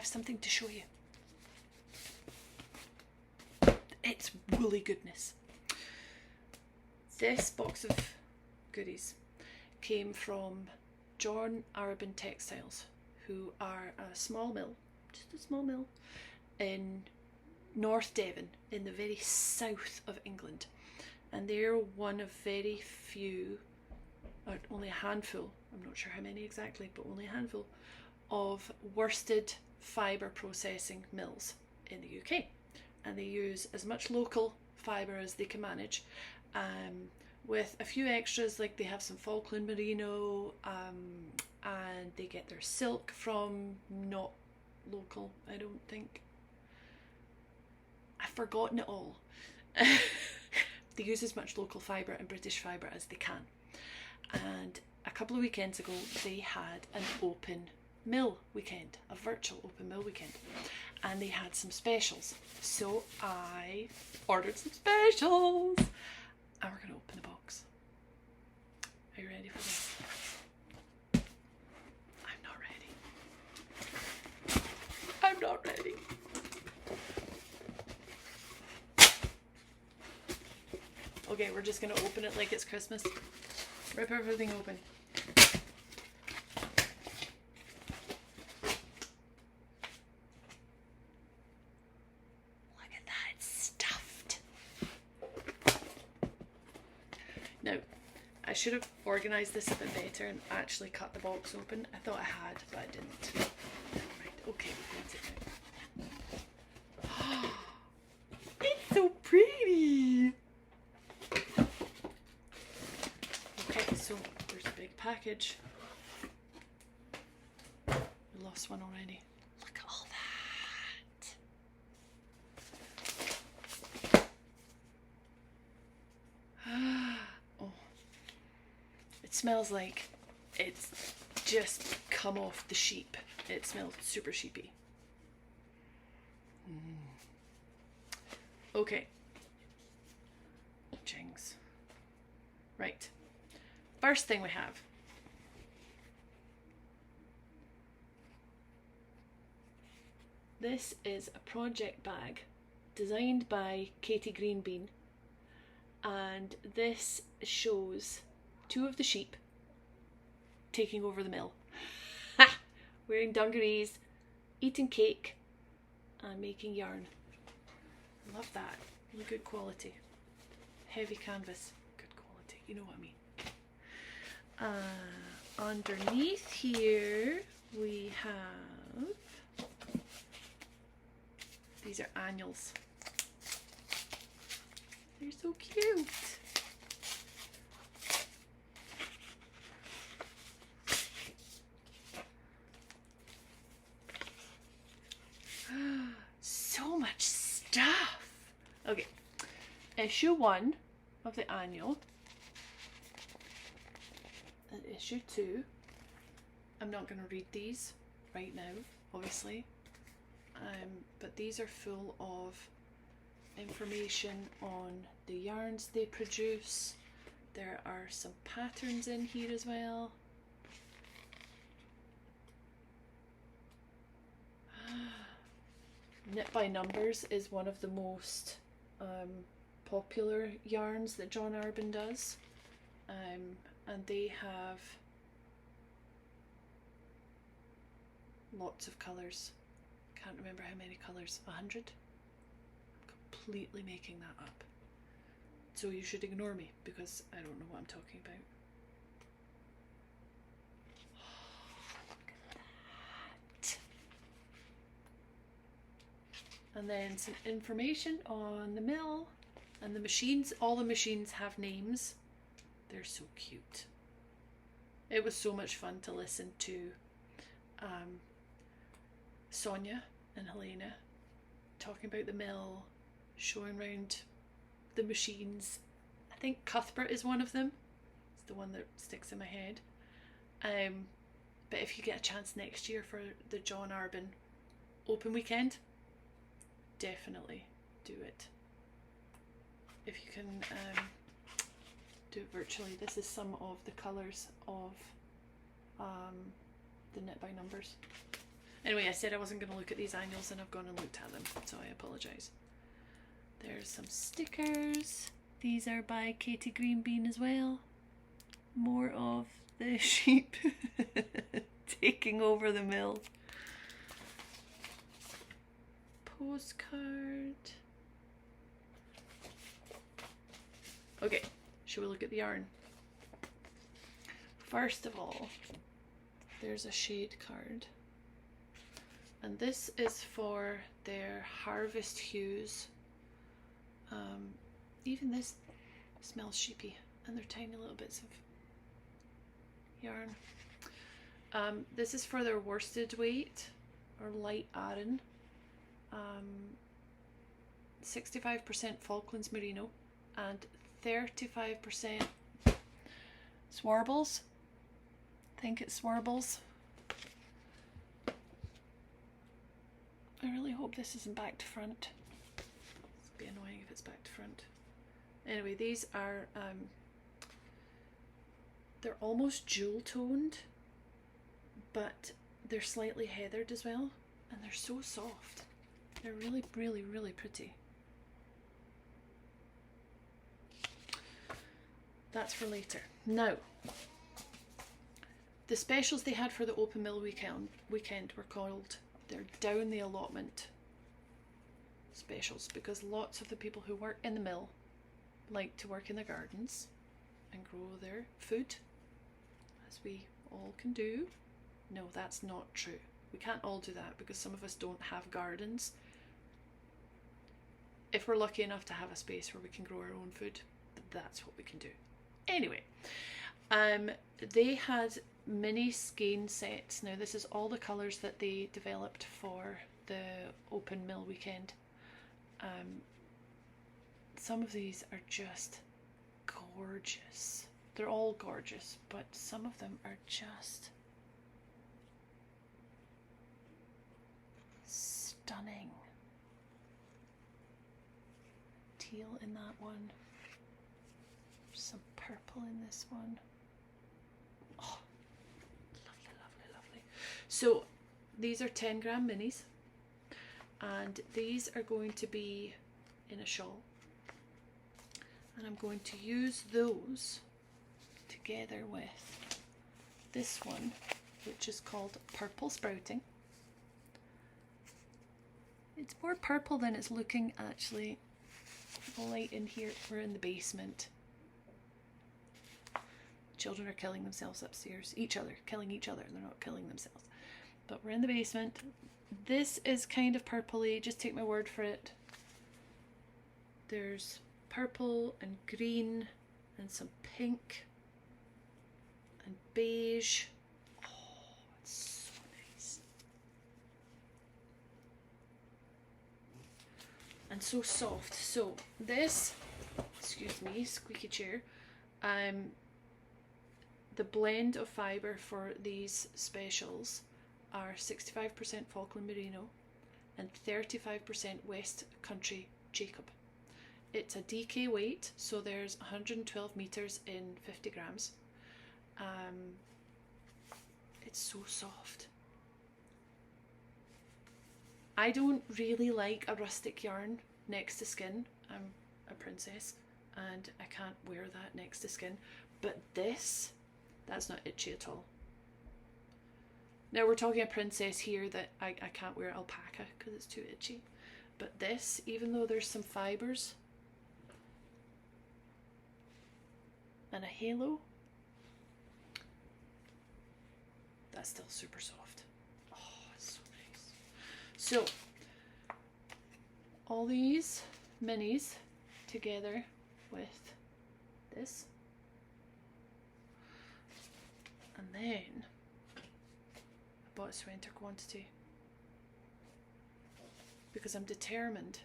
have something to show you. It's woolly goodness. This box of goodies came from Arbon Textiles, who are a small mill, just a small mill, in North Devon, in the very south of England. And they're one of very few, or only a handful, I'm not sure how many exactly, but only a handful of worsted fibre processing mills in the UK. And they use as much local fibre as they can manage, with a few extras, like they have some Falkland Merino, and they get their silk from not local, I don't think. I've forgotten it all. They use as much local fibre and British fibre as they can. And a couple of weekends ago, they had an open mill weekend, a virtual open mill weekend, and they had some specials. So I ordered some specials, and we're going to open the box. Are you ready for this? I'm not ready. I'm not ready. Okay, we're just going to open it like it's Christmas. Rip everything open. Look at that, it's stuffed. Now, I should have organised this a bit better and actually cut the box open. I thought I had, but I didn't. Right, okay, we've got it now. It's so pretty! Okay, so there's a big package. We lost one already. Look at all that. Oh, it smells like it's just come off the sheep. It smells super sheepy. Okay. Jings. Right. First thing we have. This is a project bag designed by Katie Greenbean, and this shows two of the sheep taking over the mill. Ha! Wearing dungarees, eating cake, and making yarn. Love that. Really good quality. Heavy canvas. Good quality. You know what I mean. Underneath here we have, these are annuals. They're so cute. So much stuff. Okay, issue 1 of the annual. And issue 2, I'm not going to read these right now, obviously, but these are full of information on the yarns they produce. There are some patterns in here as well. Knit by Numbers is one of the most popular yarns that John Arbon does. And they have lots of colours. Can't remember how many colours. 100? I'm completely making that up. So you should ignore me because I don't know what I'm talking about. Look at that. And then some information on the mill and the machines. All the machines have names. They're so cute. It was so much fun to listen to Sonia and Helena talking about the mill, showing around the machines. I think Cuthbert is one of them. It's the one that sticks in my head. But if you get a chance next year for the John Arbon open weekend, definitely do it. If you can do it virtually. This is some of the colours of the Knit by Numbers. Anyway, I said I wasn't going to look at these angles and I've gone and looked at them, so I apologise. There's some stickers. These are by Katie Greenbean as well. More of the sheep taking over the mill. Postcard. Okay, shall we look at the yarn? First of all, there's a shade card. And this is for their Harvest Hues. Even this smells sheepy, and they're tiny little bits of yarn. This is for their worsted weight, or light Aran. 65% Falklands Merino, and 35% Swarbles. I think it's Swarbles. I really hope this isn't back to front. It'd be annoying if it's back to front. Anyway, these are they're almost jewel toned, but they're slightly heathered as well, and they're so soft. They're really, really, really pretty. That's for later. Now, the specials they had for the open mill weekend were called their Down the Allotment Specials, because lots of the people who work in the mill like to work in the gardens and grow their food, as we all can do. No, that's not true. We can't all do that because some of us don't have gardens. If we're lucky enough to have a space where we can grow our own food, that's what we can do. Anyway, they had mini skein sets. Now this is all the colours that they developed for the open mill weekend. Some of these are just gorgeous. They're all gorgeous, but some of them are just stunning. Teal in that one. There's some purple in this one. Oh, lovely, lovely, lovely. So these are 10-gram minis, and these are going to be in a shawl, and I'm going to use those together with this one, which is called Purple Sprouting. It's more purple than it's looking, actually. The light in here. We're in the basement. Children are killing themselves upstairs. Killing each other. They're not killing themselves. But we're in the basement. This is kind of purpley, just take my word for it. There's purple and green and some pink and beige. Oh, it's so nice. And so soft. So this, excuse me, squeaky chair, the blend of fibre for these specials are 65% Falkland Merino and 35% West Country Jacob. It's a DK weight, so there's 112 meters in 50 grams. It's so soft. I don't really like a rustic yarn next to skin. I'm a princess and I can't wear that next to skin, but this, that's not itchy at all. Now we're talking a princess here that I can't wear alpaca because it's too itchy, but this, even though there's some fibres and a halo, that's still super soft. Oh, it's so nice. So all these minis together with this, and then I bought a sweater quantity because I'm determined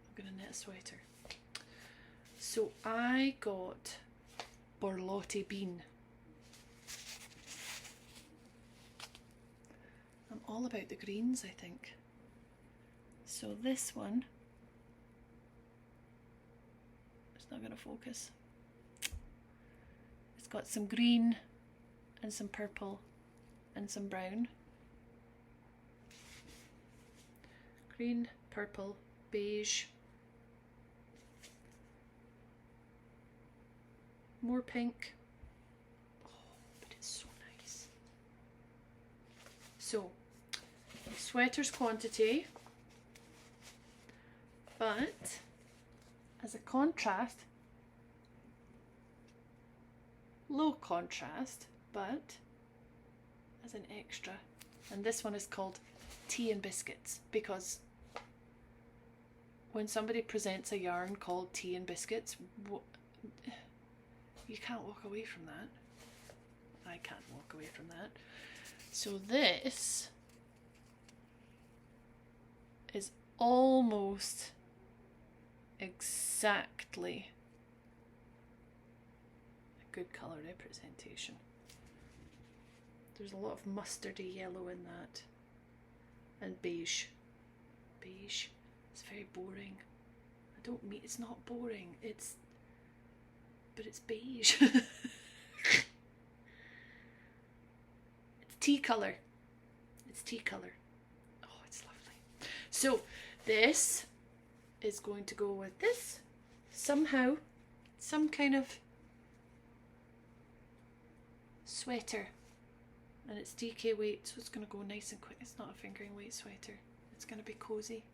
I'm gonna knit a sweater. So I got Borlotti bean. I'm all about the greens, I think. So this one, it's not going to focus. It's got some green and some purple and some brown. green, purple, beige, more pink. Oh, but it's so nice. So, sweaters quantity, but as a contrast, low contrast, but as an extra. And this one is called Tea and Biscuits, because when somebody presents a yarn called Tea and Biscuits, you can't walk away from that. I can't walk away from that. So this is almost exactly a good colour representation. There's a lot of mustardy yellow in that, and beige. Beige. It's very boring. I don't mean it's not boring. But it's beige. It's tea colour. It's tea colour. Oh, it's lovely. So this is going to go with this somehow, some kind of sweater, and it's DK weight, so it's going to go nice and quick. It's not a fingering weight sweater. It's going to be cozy,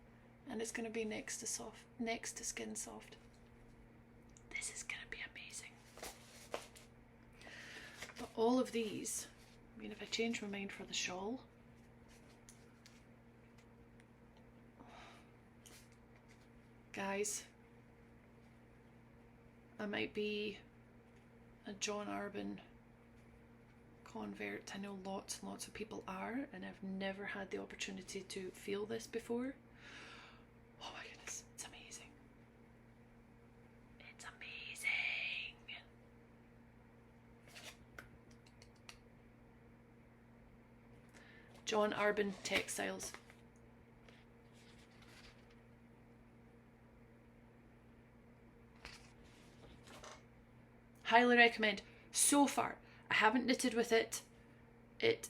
and it's going to be next to skin soft. This is going to be amazing. But all of these, I mean, if I change my mind for the shawl, guys, I might be a John Arbon convert. I know lots and lots of people are, and I've never had the opportunity to feel this before. Oh my goodness, it's amazing. It's amazing. John Arbon Textiles. Highly recommend. So far, I haven't knitted with it. It's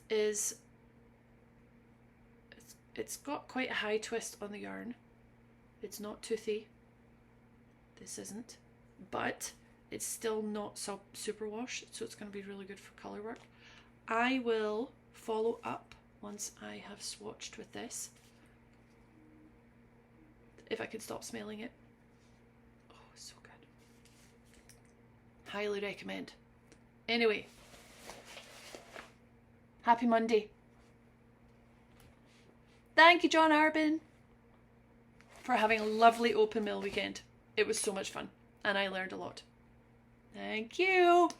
got quite a high twist on the yarn. It's not toothy. This isn't. But it's still not super wash, so it's going to be really good for colour work. I will follow up once I have swatched with this. If I can stop smelling it. Oh, it's so good. Highly recommend. Anyway, happy Monday. Thank you, John Arbon, for having a lovely open mill weekend. It was so much fun and I learned a lot. Thank you.